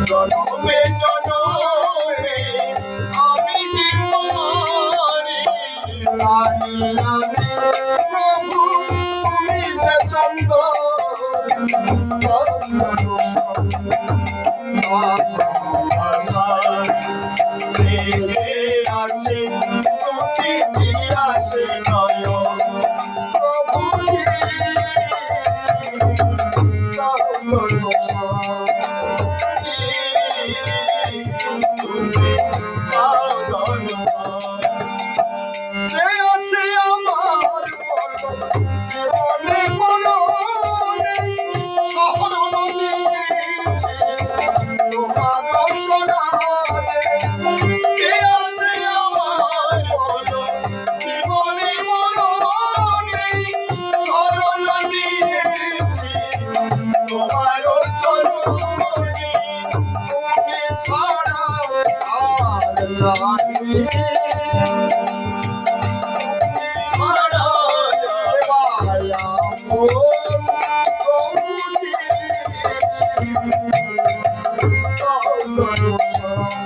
জনমে জনমে আমি যে তোমারি রানী রানী প্রভু তুমি যে আছে তুমি আছে নয়ন Oh,